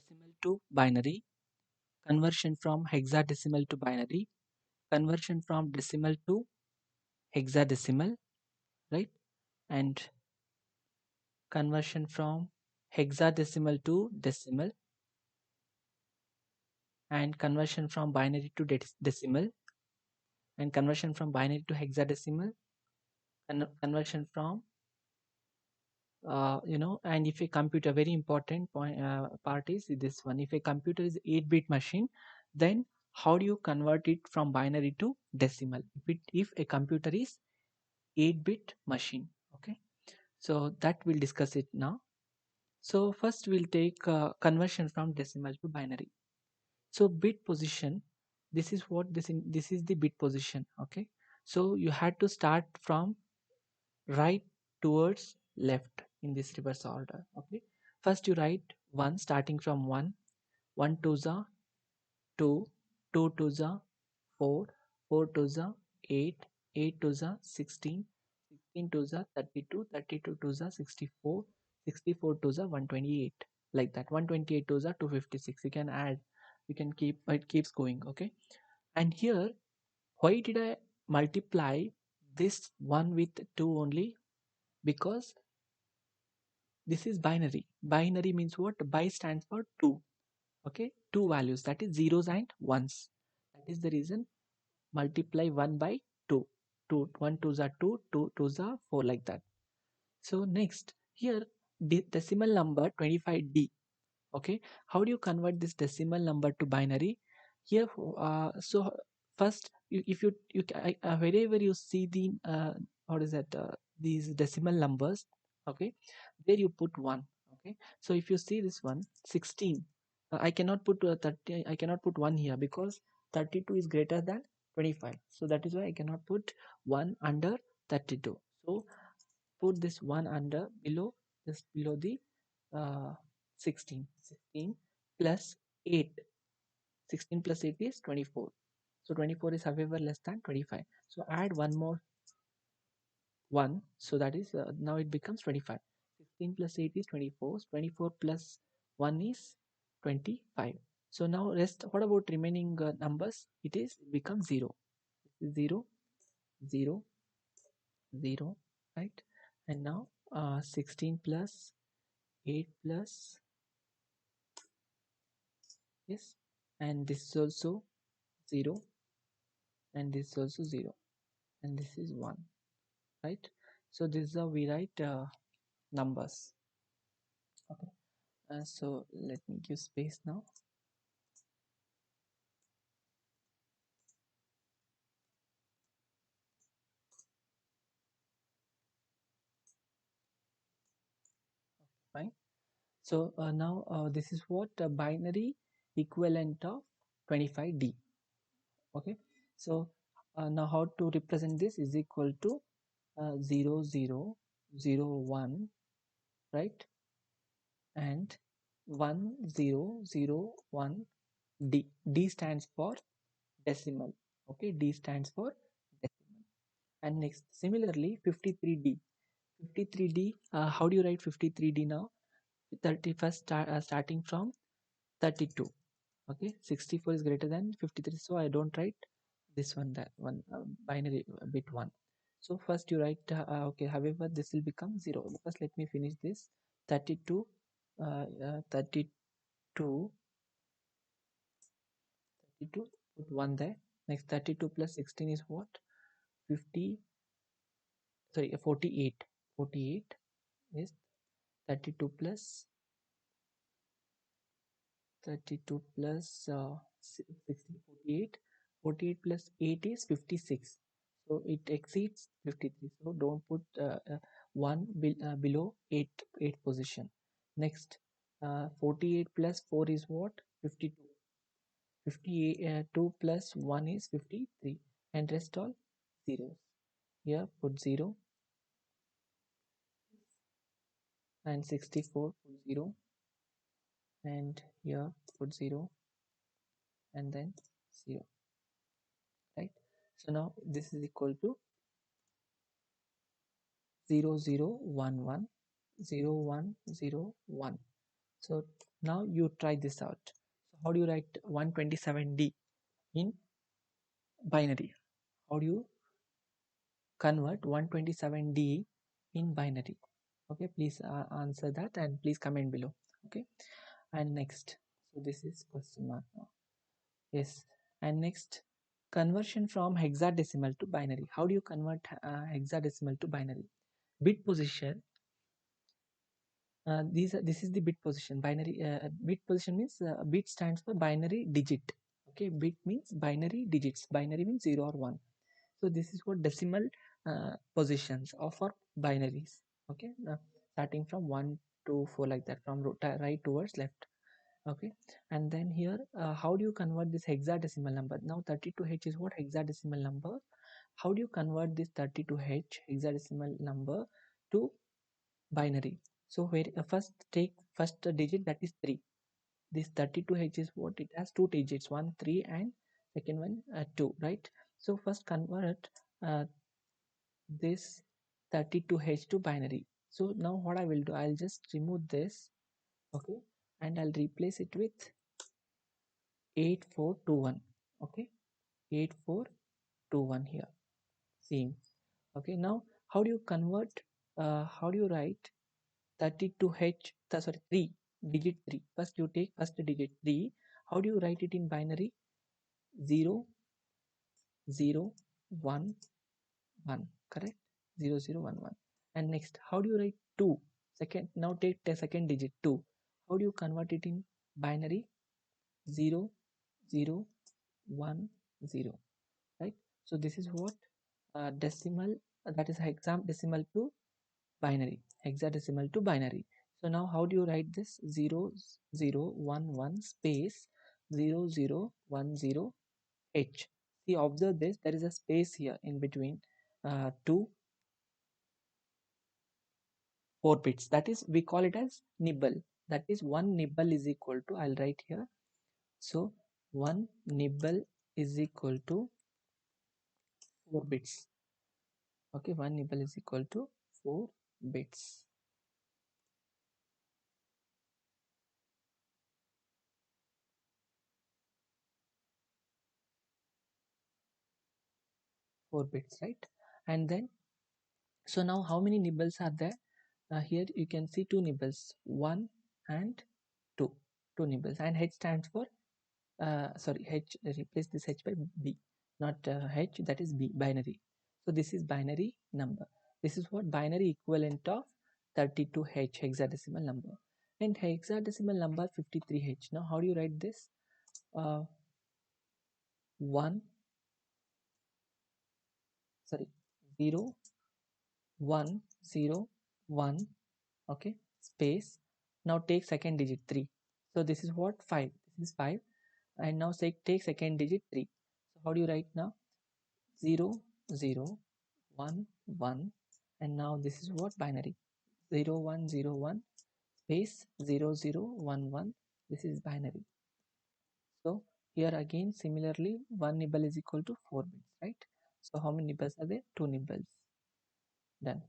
decimal to binary, conversion from hexadecimal to binary, conversion from decimal to hexadecimal, right? And conversion from hexadecimal to decimal, and conversion from binary to decimal, and conversion from binary to hexadecimal, conversion from and if a computer, very important point, part is this one. If a computer is 8-bit machine, then how do you convert it from binary to decimal if a computer is 8-bit machine? Okay, so that we'll discuss it now. So first we'll take conversion from decimal to binary. So bit position, this is what this is the bit position. Okay, so you had to start from right towards left in this reverse order. Okay, first you write 1 starting from 1, 1 to the 2, 2 to the 4, 4 to the 8, 8 to the 16, 16 to the 32, 32 to the 64, 64 to the 128, like that. 128 to the 256, you can add, you can keep, it keeps going. Okay, and here, why did I multiply this one with 2 only? Because this is binary. Binary means what? Bi stands for 2. Okay, two values, that is zeros and ones. That is the reason multiply 1 by 2. 2 1 2s are 2, 2 2s are 4, like that. So next here, decimal number 25D. Okay, how do you convert this decimal number to binary? Here, so first, if you wherever you see the what is that, these decimal numbers, okay, there you put 1. Okay, so if you see this one 16, I cannot put 30, I cannot put 1 here because 32 is greater than 25, so that is why I cannot put 1 under 32. So put this 1 under, below, just below the uh, 16. 16 plus 8, 16 plus 8 is 24, so 24 is however less than 25, so add one more 1, so that is now it becomes 25. 16 plus 8 is 24, 24 plus 1 is 25. So now rest, what about remaining numbers? It becomes 0, 0, 0, 0, right? And now 16 plus 8 plus, yes, and this is also 0, and this is also 0, and this is 1, right? So this is how we write numbers. Okay, so let me give space now. Fine. So now this is what binary equivalent of 25D. Okay, so now how to represent this is equal to 0 0 0 1, right? And 1 0 0 1 D. D stands for decimal. Okay, D stands for decimal. And next, similarly, 53D. 53D, how do you write 53D now? 31st starting from 32. Okay, 64 is greater than 53, so I don't write this one, that one, binary bit 1. So first you write okay, however this will become 0. First let me finish this. 32, 32, 32, put 1 there. Next, 32 plus 16 is what? 50, sorry, 48. 48 is 32 plus 32 plus 16, 48. 48 plus 8 is 56. So it exceeds 53. So don't put 1 below 8 position. Next, 48 plus 4 is what? 52. 58 2 plus 1 is 53, and rest all zeros. Here put 0, and 64 put 0, and here put 0, and then 0, right? So now this is equal to 0 0 1 1 0 1 0 1. So Now you try this out. So how do you write 127D in binary? How do you convert 127D in binary? Okay, please answer that and please comment below. Okay, and next, so this is question mark now. Yes, and next, conversion from hexadecimal to binary. How do you convert hexadecimal to binary? Bit position. This is the bit position. Binary bit position means bit stands for binary digit. Okay, bit means binary digits. Binary means 0 or 1. So this is what decimal positions of our binaries. Okay, starting from 1 to 4 like that, from right towards left. Okay, and then here how do you convert this hexadecimal number? Now 32H is what? Hexadecimal number. How do you convert this 32H hexadecimal number to binary? So where first take first digit, that is 3. This 32H is what? It has two digits, 1 3 and second one 2, right? So first convert uh, this 32H to binary. So now what I will do, I'll just remove this. Okay, and I'll replace it with 8421. Okay, 8421 here, same. Okay, now how do you convert, how do you write 32H, sorry, 3 digit 3? First you take first digit 3. How do you write it in binary? 0 0 1 1, correct? 0 0 1 1. And next, how do you write 2? Second, now take the second digit 2. How do you convert it in binary? 0 0 1 0, right? So this is what decimal, that is hexadecimal to binary, hexadecimal to binary. So now how do you write this? 0 0 1 1 space 0 0 1 0 H. See, observe this, there is a space here in between two 4 bits, that is we call it as nibble. That is one nibble is equal to, I'll write here, so one nibble is equal to 4 bits. Okay, one nibble is equal to 4 bits. 4 bits, right? And then, so now how many nibbles are there? Here you can see 2 nibbles, 1 and 2, 2 nibbles. And H stands for sorry, H, replace this H by B, not H, that is B, binary. So this is binary number. This is what binary equivalent of 32H, hexadecimal number. And hexadecimal number 53H. Now how do you write this? 1 sorry 0 1 0 1, okay, space. Now take second digit 3. So this is what? 5. This is 5. And now say take second digit 3. So how do you write now? 0 0 1 1, and now this is what? Binary. 0 1 0 1 space 0 0 1 1. This is binary. So here again similarly, one nibble is equal to 4 bits, right? So how many nibbles are there? 2 nibbles. Done.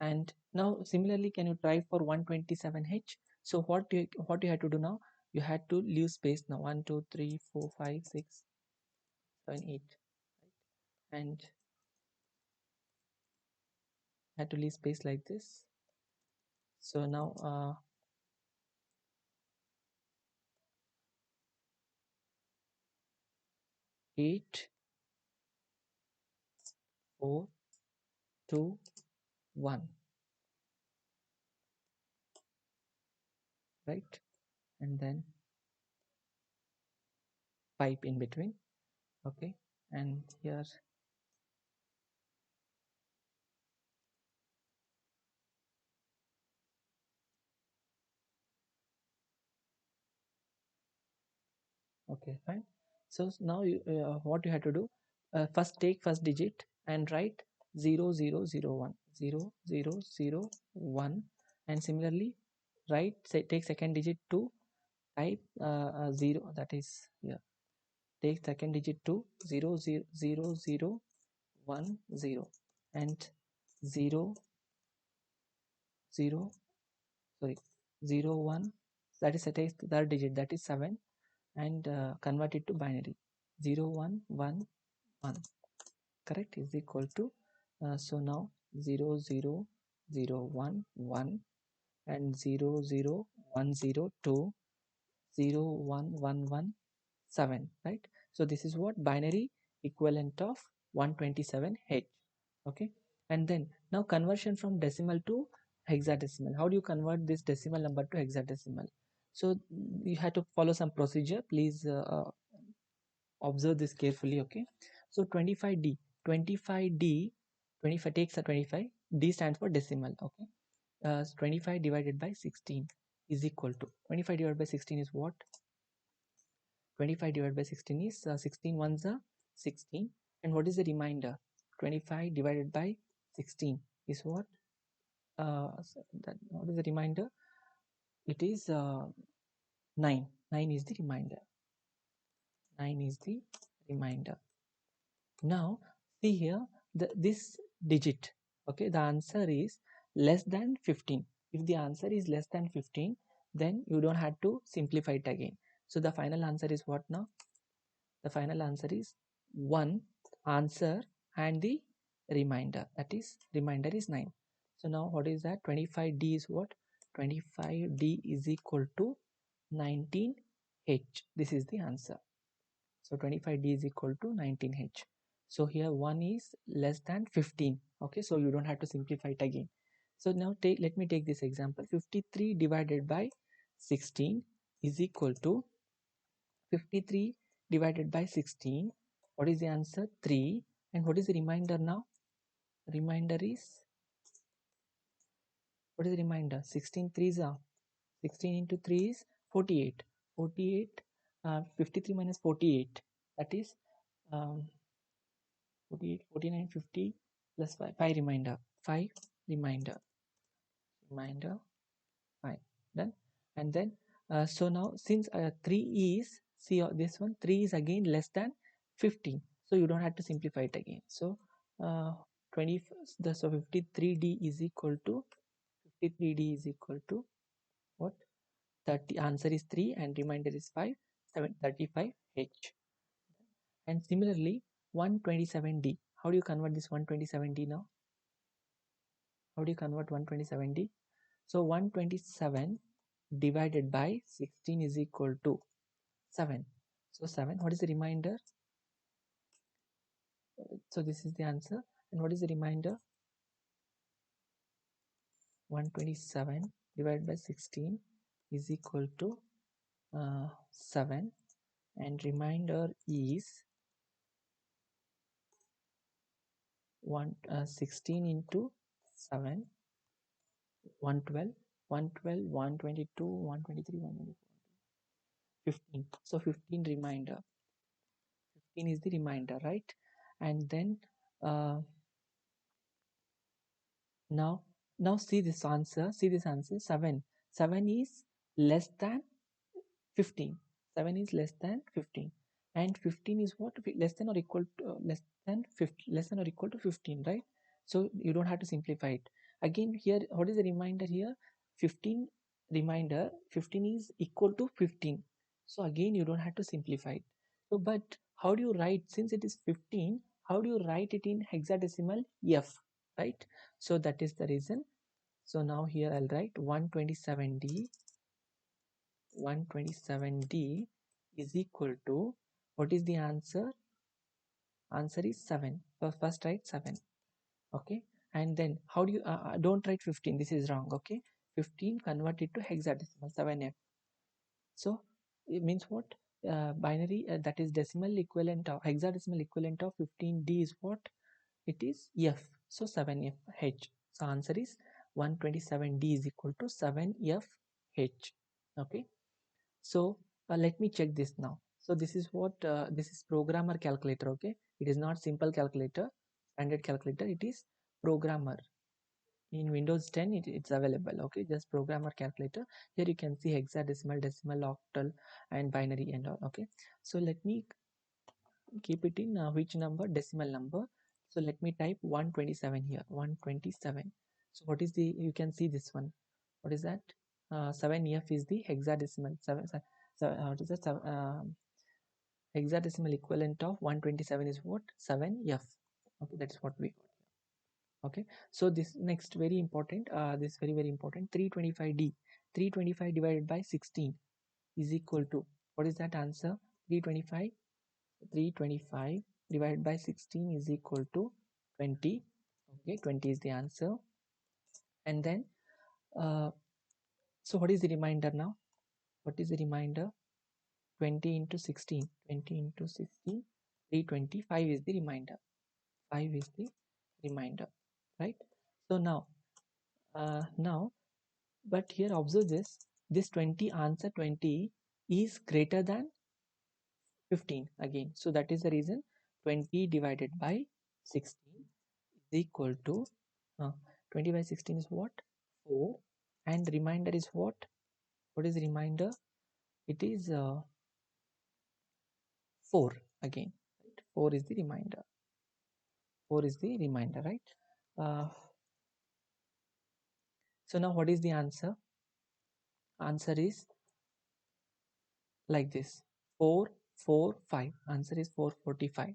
And now similarly, can you try for 127H? So what you have to do now? You had to leave space now. 1 2 3 4 5 6 7 8, and had to leave space like this. So now 8 4 2 1, right? And then pipe in between. Okay, and here, okay, fine. So now you, what you have to do, first take first digit and write 0 0 0 1 0 0 0 1, and similarly write, say, take second digit to type 0, that is here, take second digit to 0 0 0 0 1 0, and 0 0 sorry 0 1, that is set as the third digit, that is 7, and convert it to binary. 0 1 1 1, correct, is equal to so now 0 0 0 1 1 and 0 0 1 0 2 0 1 1 1 7, right? So this is what binary equivalent of 127H. Okay, and then now conversion from decimal to hexadecimal. How do you convert this decimal number to hexadecimal? So you have to follow some procedure. Please observe this carefully. Okay, so 25D 25D 25 takes a 25, D stands for decimal. Okay, 25 divided by 16 is equal to 25 divided by 16 is what? 25 divided by 16 is 16 ones are 16, and what is the remainder? 25 divided by 16 is what? What is the remainder? It is 9. 9 is the remainder. 9 is the remainder. Now see here, this digit, okay, the answer is less than 15. If the answer is less than 15, then you don't have to simplify it again. So the final answer is what now? The final answer is 1 answer and the remainder, that is remainder is 9. So now what is that? 25D is what? 25D is equal to 19H. This is the answer. So 25D is equal to 19H. So here 1 is less than 15. Okay, so you don't have to simplify it again. So now let me take this example. 53 divided by 16 is equal to 53 divided by 16. What is the answer? 3. And what is the remainder now? Remainder is, what is the remainder? 16 threes are 16 into 3 is 48. 48, 53 minus 48, that is 48, 49, 50 plus 5, 5 remainder, 5 remainder, 5, done. And then so now since 3 is, see this one, 3 is again less than 15, so you don't have to simplify it again. So 20, so 53D is equal to 53D is equal to what? 30. Answer is 3 and remainder is 5, 35H. And similarly 127D, how do you convert this 127D now? How do you convert 127D? So 127 divided by 16 is equal to 7. So 7, what is the remainder? So this is the answer. And what is the remainder? 127 divided by 16 is equal to 7, and remainder is 16 into 7, 112, 112, 122, 123, 124, 15. So 15 remainder. 15 is the remainder, right? And then now see this answer. See this answer. 7. 7 is less than 15. 7 is less than 15, and 15 is what? Less than or equal to less than 50, less than or equal to 15, right? So you don't have to simplify it again. Here what is the remainder here? 15 remainder. 15 is equal to 15, so again you don't have to simplify it. So but how do you write, since it is 15, how do you write it in hexadecimal F, right? So that is the reason. So now here I'll write 127D 127D is equal to, what is the answer? Answer is 7. First write 7. Okay, and then how do you don't write 15, this is wrong. Okay, 15 convert it to hexadecimal 7F. So it means what? Binary, that is decimal equivalent of hexadecimal equivalent of 15D is what? It is F. So 7FH. So answer is 127D is equal to 7FH. Okay, so let me check this now. So this is what this is programmer calculator. Okay, it is not simple calculator, standard calculator, it is programmer. In Windows 10 it's available. Okay, just programmer calculator. Here you can see hexadecimal, decimal, octal and binary and all. Okay, so let me keep it in which number? Decimal number. So let me type 127 here, 127. So what is the, you can see this one, what is that? 7F is the hexadecimal. What is that? Hexadecimal equivalent of 127 is what? 7F. Okay, that's what we got. Okay, so this next very important, this very important, 325D. 325 divided by 16 is equal to, what is that answer? 325. 325 divided by 16 is equal to 20. Okay, 20 is the answer. And then so what is the remainder now? What is the remainder? 20 into 16. 20 into 16, 325 is the remainder. 5 is the remainder, right? So now but here observe this 20, answer 20 is greater than 15 again. So that is the reason 20 divided by 16 is equal to 20 by 16 is what? 4. And remainder is what? What is the remainder? It is 4 again, right? 4 is the remainder. 4 is the remainder, right? So now what is the answer? Answer is like this: 4, 4, 5. Answer is 445.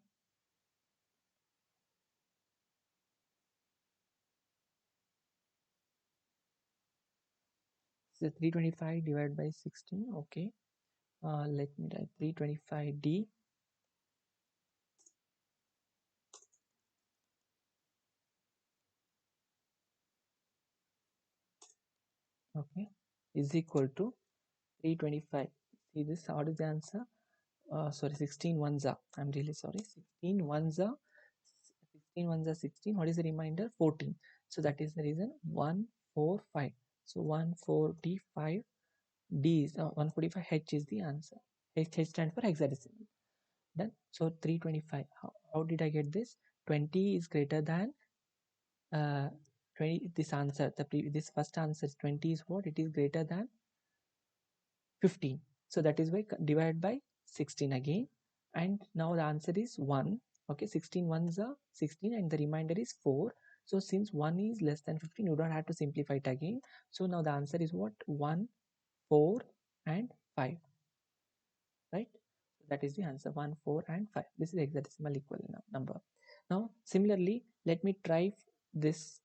So 325 divided by 16. Okay, let me write 325D. Okay, is equal to 325. See this, what is the answer? Sorry, 16 ones are, I'm really sorry, 16 ones are 16 ones are 16. What is the remainder? 14. So that is the reason 145. So 145 D is 145. H is the answer. H stands for hexadecimal. Done. So 325. How did I get this? 20 is greater than 20. This answer, this first answer is 20 is what? It is greater than 15. So that is why divide by 16 again. And now the answer is 1. Okay, 16 ones are 16 and the remainder is 4. So since 1 is less than 15, you don't have to simplify it again. So now the answer is what? 1, 4 and 5. Right? So that is the answer: 1, 4 and 5. This is hexadecimal equivalent number. Now similarly, let me try this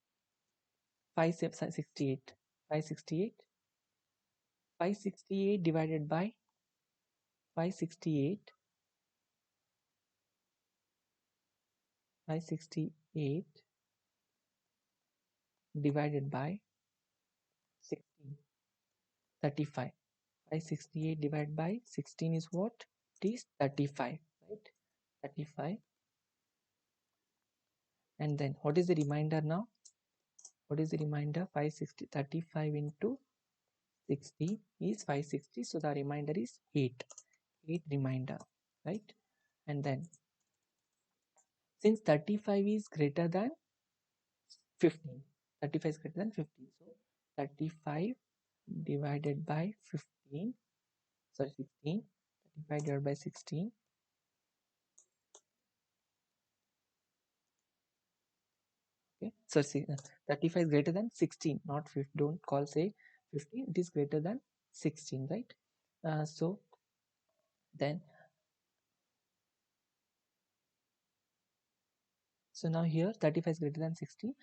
568. 568. 568 divided by 568. 568 divided by 16. 35. 568 divided by 16 is what? It is 35. Right? 35. And then what is the remainder now? What is the remainder? 560. 35 into 60 is 560. So the remainder is 8. 8 remainder. Right? And then since 35 is greater than 15, 35 is greater than 15. So 35 divided by 15, sorry, 16. 35 divided by 16. Okay, so 35 is greater than 16, not 15. Don't call say 15. It is greater than 16, right? So then, so now here 35 is greater than 60.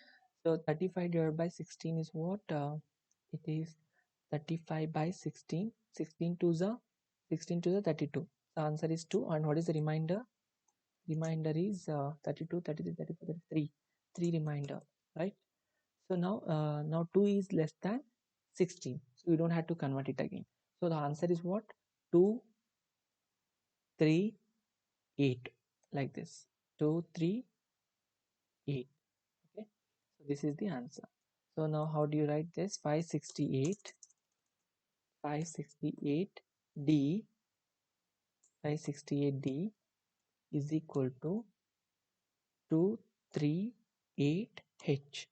So 35 divided by 16 is what? It is 35 by 16. 16 to the 16 to the 32. The answer is 2. And what is the remainder? Remainder is 32, 33, 34, 33. 3 remainder, right? So now 2 is less than 16. So you don't have to convert it again. So the answer is what? 2, 3, 8. Like this. 2, 3, 8. Okay. So this is the answer. So now how do you write this? 568. 568D. 568D is equal to 238H.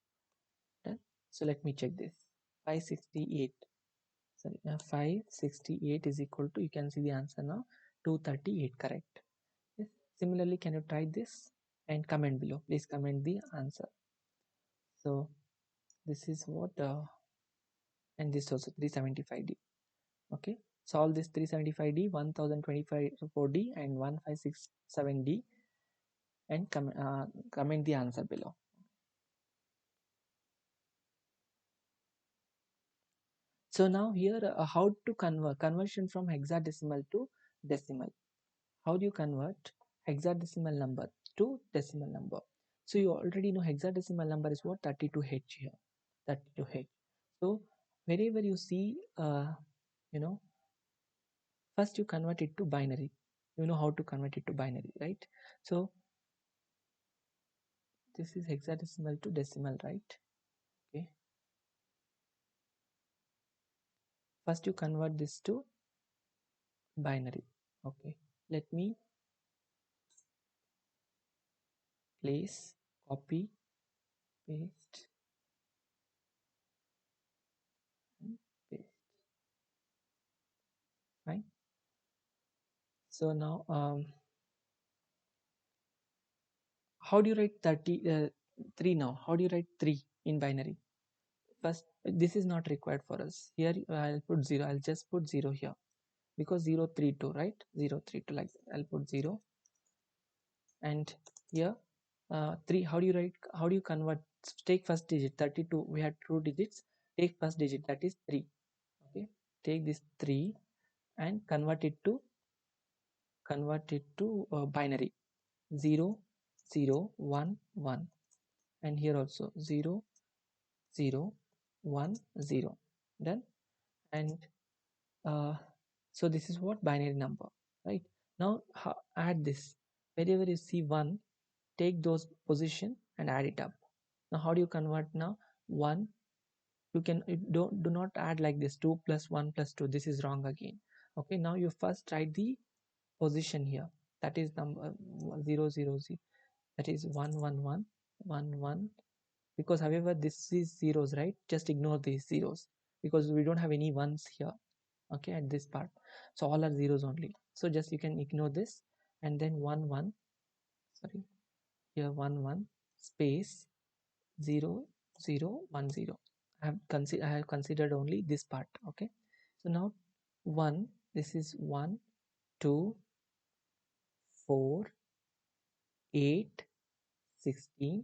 Done. So let me check this. 568. Sorry, 568 is equal to, you can see the answer now, 238. Correct. Yes. Similarly, can you try this and comment below? Please comment the answer. So this is what and this also 375D. Okay, solve this 375D, 1024D and 1567D and comment the answer below. So now here how to conversion from hexadecimal to decimal. How do you convert hexadecimal number to decimal number? So you already know hexadecimal number is what, 32H here, 32H. So wherever you see you know, first you convert it to binary. You know how to convert it to binary, right? So this is hexadecimal to decimal, right? Okay, first you convert this to binary. Okay, let me place, copy, paste and paste. Fine. So now how do you write 3 now? How do you write 3 in binary? First, this is not required for us. Here I'll put 0. I'll just put 0 here because 032, right? 032, like that. I'll put 0. And here 3. How do you write? How do you convert? Take first digit, 32. We had 2 digits. Take first digit, that is 3. Okay. Take this 3 and convert it to binary. 0 0 1 1, and here also 0 0 1 0. Done. And so this is what binary number, right? Now add this. Wherever you see 1, take those position and add it up. Now how do you convert? Now 1, you can do not add like this, 2 plus 1 plus 2. This is wrong again. Okay, now you first write the position here, that is number 0 0 0, that is 1 1 1 1 1. Because however this is zeros, right? Just ignore these zeros because we don't have any ones here. Okay, at this part, so all are zeros only, so just you can ignore this. And then 1 1, sorry, here 1 1 space 0 0 1 0. I have considered only this part. Okay, so now 1, this is 1 2 4 8 16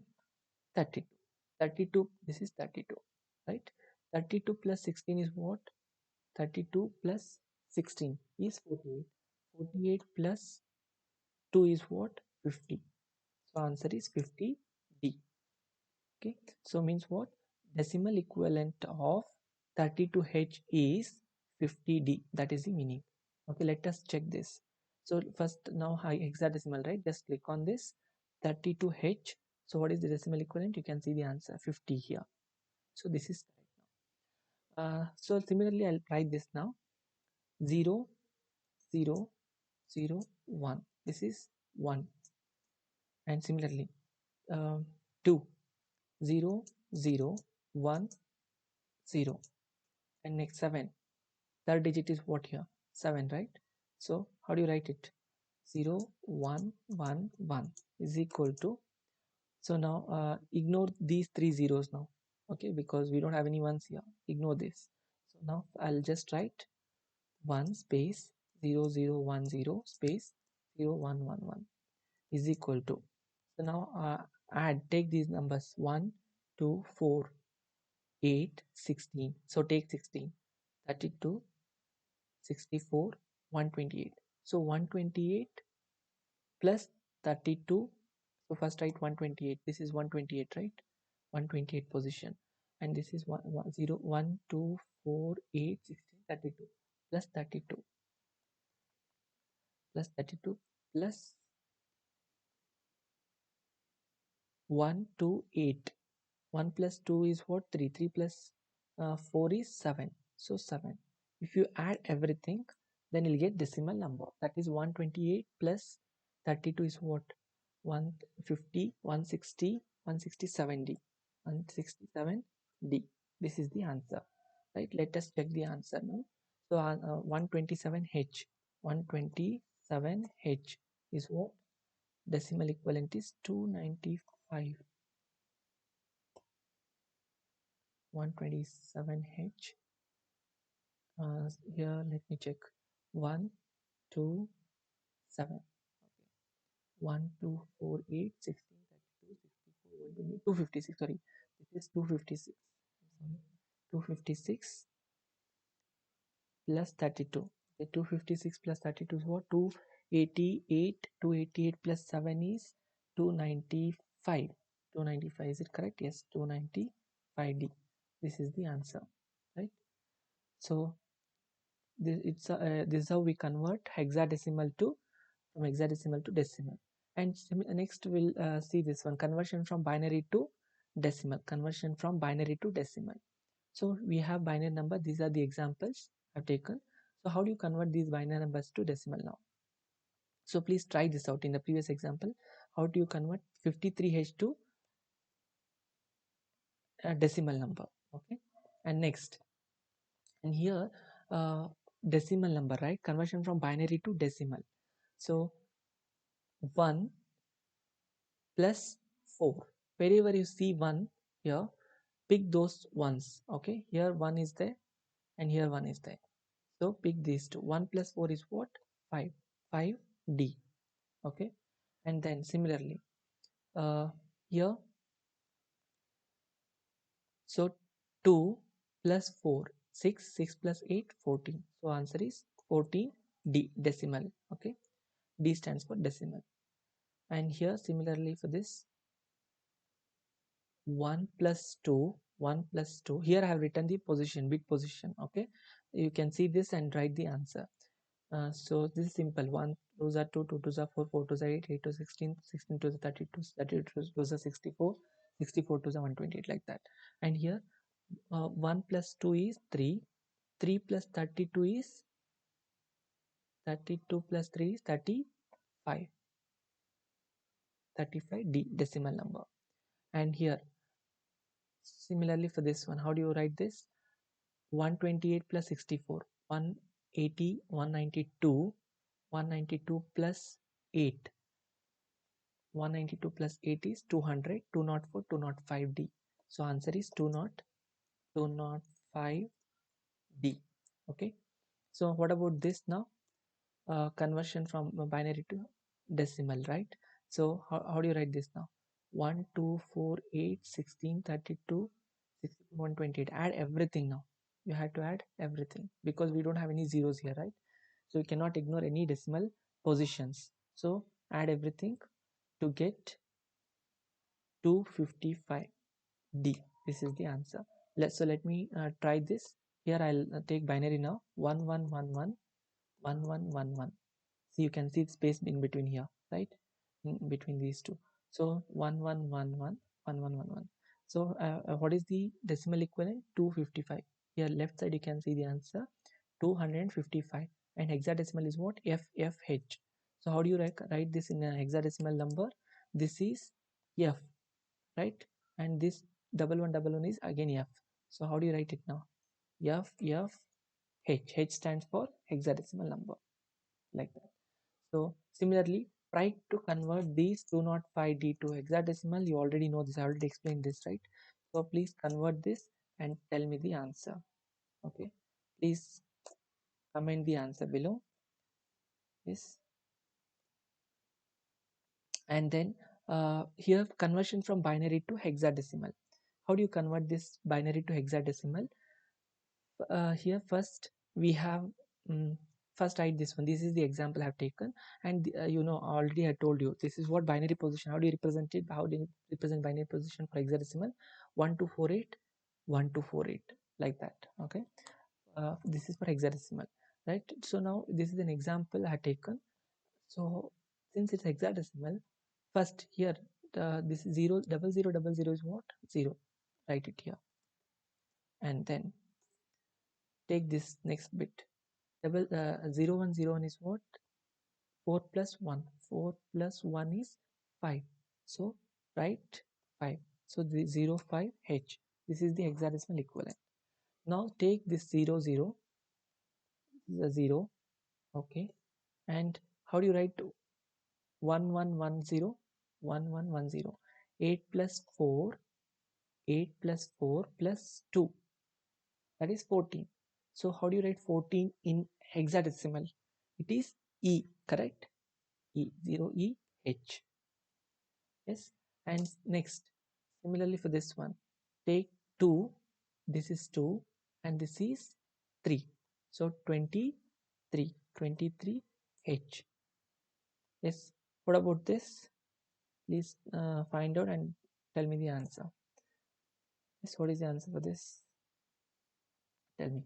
32. 32, this is 32, right? 32 plus 16 is what? 32 plus 16 is 48. 48 plus 2 is what? 50. So answer is 50D. Okay, so means what? Decimal equivalent of 32H is 50D. That is the meaning. Okay, let us check this. So first, now hexadecimal, right? Just click on this 32H. So what is the decimal equivalent? You can see the answer 50 here. So this is correct now. So similarly, I'll try this now. 0 0 0 1. This is 1. And similarly 2 0 0 1 0, and next 7. Third digit is what here? 7, right? So how do you write it? 0 1 1 1 is equal to, so now ignore these 3 zeros now, okay, because we don't have any ones here. Ignore this. So now I'll just write 1 space 0 0 1 0 space 0 1 1 1 is equal to, so now take these numbers 1 2 4 8 16. So take 16, 32 64 128. So 128 plus 32. So first write 128. This is 128, right? 128 position, and this is 1 1 0 1 2 4 8 16 32 plus 32 plus 32 plus 1 2 8. 1 plus 2 is what? 3. 3 plus 4 is 7. So 7. If you add everything, then you'll get decimal number. That is 128 plus 32 is what? 150, 160, 167D. 167D. This is the answer. Right? Let us check the answer now. So 127H. 127H is what? Decimal equivalent is 295. 127H Here let me check. 1 2 7. Okay. 1 2 4 8 16 32 64 256. Sorry, this is 256. Sorry, 256 plus 32. The 256 plus 32 is what? 288. 288 plus 7 is 295. 295, is it correct? Yes, 295D. This is the answer, right? So this is how we convert hexadecimal to from hexadecimal to decimal. And next we'll see this one, conversion from binary to decimal. Conversion from binary to decimal. So we have binary number. These are the examples I've taken. So how do you convert these binary numbers to decimal now? So please try this out. In the previous example, how do you convert 53H to a decimal number? Okay. And next, and here decimal number, right? Conversion from binary to decimal. So 1 plus 4. Wherever you see 1 here, pick those ones. Okay, here 1 is there and here 1 is there. So pick these two. 1 plus 4 is what? 5. 5D. Okay, and then similarly here, so 2 plus 4, 6, 6 plus 8, 14. So answer is 14D, decimal. Okay, D stands for decimal. And here similarly for this, 1 plus 2, 1 plus 2, here I have written the position, bit position. Okay, you can see this and write the answer. So this is simple. 1 2s are 2, 2 2s are 4, 4 2s are 8, 8 to 16, 16 to the 32, 32 2s are 64, 64 2s are 128, like that. And here 1 plus 2 is 3, 3 plus 32 is 32 plus 3 is 35, 35D, decimal number. And here similarly for this one, how do you write this? 128 plus 64, 180, 192, 192 plus 8, 192 plus 8 is 200, 204, 205D. So answer is 205D. Okay, so what about this now? Conversion from binary to decimal, right? So how do you write this now? 1 2 4 8 16 32 62 128. Add everything now. You have to add everything because we don't have any zeros here, right? So you cannot ignore any decimal positions. So add everything to get 255D. This is the answer. Let me try this. Here I'll take binary now. 1111 1111. So you can see the space in between here, right? In between these two. So 1111 1111. So what is the decimal equivalent? 255. Here left side you can see the answer 255, and hexadecimal is what? FFH. So how do you write this in a hexadecimal number? This is F, right? And this 1111 is again F. So how do you write it now? F F H. H stands for hexadecimal number, like that. So similarly, try to convert these 205D to hexadecimal. You already know this. I already explained this, right? So please convert this and tell me the answer. Okay, please comment the answer below. Yes. And then here, conversion from binary to hexadecimal. How do you convert this binary to hexadecimal? Here first we have first write this one. This is the example I have taken, and you know already I told you this is what binary position. How do you represent it? How do you represent binary position for hexadecimal? 1248 1248, like that. Okay, this is for hexadecimal, right? So now this is an example I have taken. So since it's hexadecimal, first here this 0 00 00 is what? 0. Write it here, and then take this next bit. 0101 is what? 4 plus 1. 4 plus 1 is 5. So write 5. So the 05H. This is the hexadecimal equivalent. Now take this 00, the 0. Okay. And how do you write 1110? 1110. 8 plus 4. 8 plus 4 plus 2. That is 14. So how do you write 14 in hexadecimal? It is E, correct? E, 0EH. Yes. And next, similarly for this one, take 2, this is 2 and this is 3. So 23H. Yes. What about this? Please find out and tell me the answer. Yes, what is the answer for this? Tell me.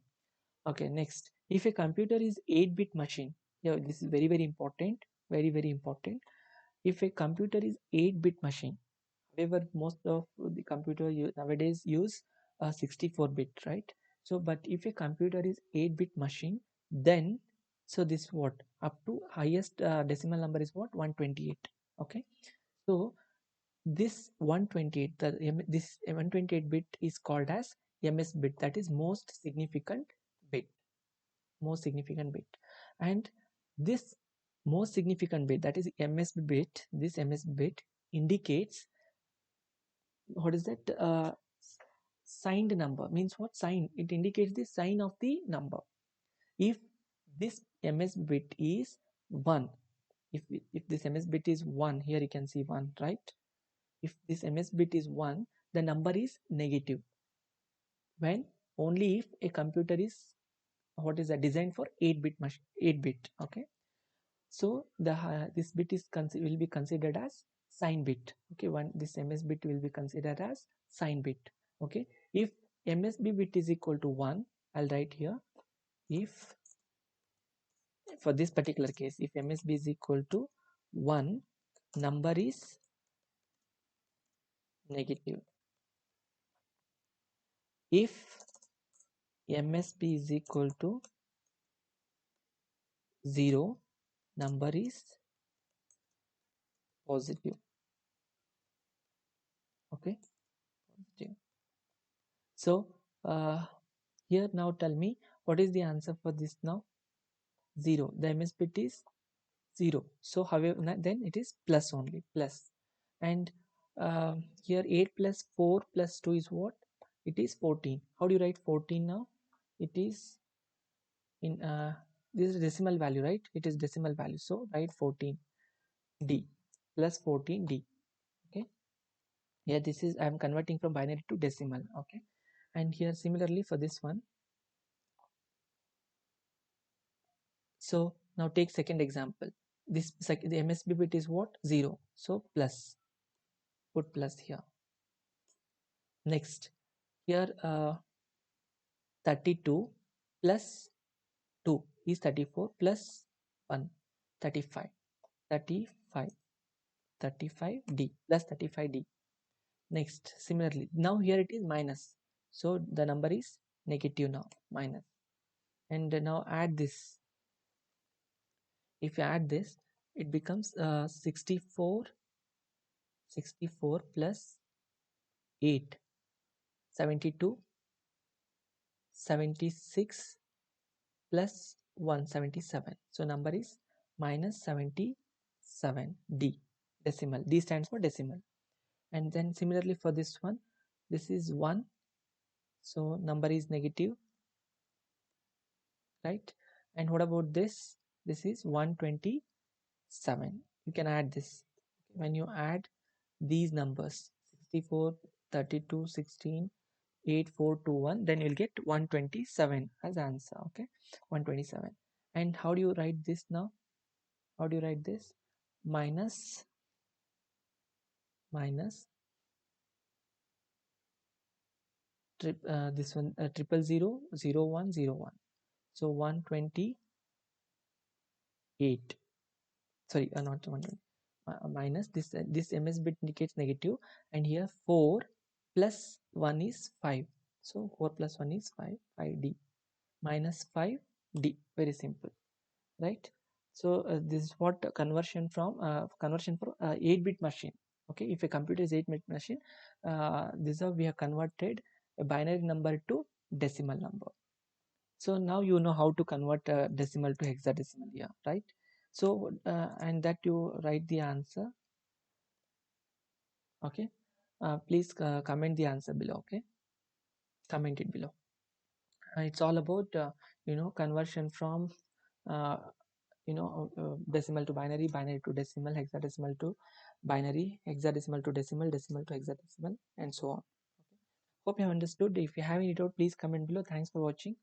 Okay, next. If a computer is 8-bit machine, yeah, this is very important, very important. If a computer is 8-bit machine, however, most of the computer nowadays use 64-bit, right? So, but if a computer is 8-bit machine, then so this what up to highest decimal number is what 128. Okay, so this 128, this 128 bit is called as MS bit, that is most significant bit, most significant bit. And this most significant bit, that is MS bit, this MS bit indicates what is that signed number, means what sign, it indicates the sign of the number. If this MS bit is 1, if this MS bit is 1, here you can see 1, right? If this MS bit is 1, the number is negative. When only if a computer is what is that designed for 8-bit machine, 8-bit. Okay, so the this bit is will be considered as sign bit. Okay, one this MS bit will be considered as sign bit. Okay, if MSB bit is equal to 1, I'll write here, if for this particular case, if MSB is equal to 1, number is negative. If MSB is equal to 0, number is positive. Okay, positive. So here now tell me what is the answer for this now? 0. The MS bit is 0. So however then it is plus only, plus. And here 8 plus 4 plus 2 is what? It is 14. How do you write 14 now? It is in this is decimal value, right? It is decimal value. So write 14 D plus 14 D. Okay. Yeah, this is I am converting from binary to decimal. Okay. And here similarly for this one. So now take second example. This the MSB bit is what? 0. So plus, put plus here. Next, here 32 plus 2 is 34 plus 1, 35, 35, 35D plus 35D. Next, similarly, now here it is minus. So the number is negative now, minus. And now add this. If you add this, it becomes 64 plus 8, 72, 76 plus 177. So number is minus 77 D, decimal. D stands for decimal. And then similarly for this one, this is 1. So number is negative, right? And what about this? This is 127. You can add this. When you add these numbers 64, 32, 16, 8, 4, 2, 1, then you'll get 127 as answer. Okay, 127. And how do you write this now? How do you write this? Minus this one 0000101. So 128. Sorry, not 120. Minus this this MS bit indicates negative, and here 4 plus 1 is 5. So 4 plus 1 is 5. 5D minus 5D. Very simple, right? So this is what conversion from conversion for 8-bit machine. Okay, if a computer is 8-bit machine, this is how we have converted a binary number to decimal number. So now you know how to convert decimal to hexadecimal here, right? So and that you write the answer. Okay, please comment the answer below. Okay, comment it below. It's all about conversion from uh, decimal to binary, binary to decimal, hexadecimal to binary, hexadecimal to decimal, decimal to hexadecimal, and so on. Hope you have understood. If you have any doubt, please comment below. Thanks for watching.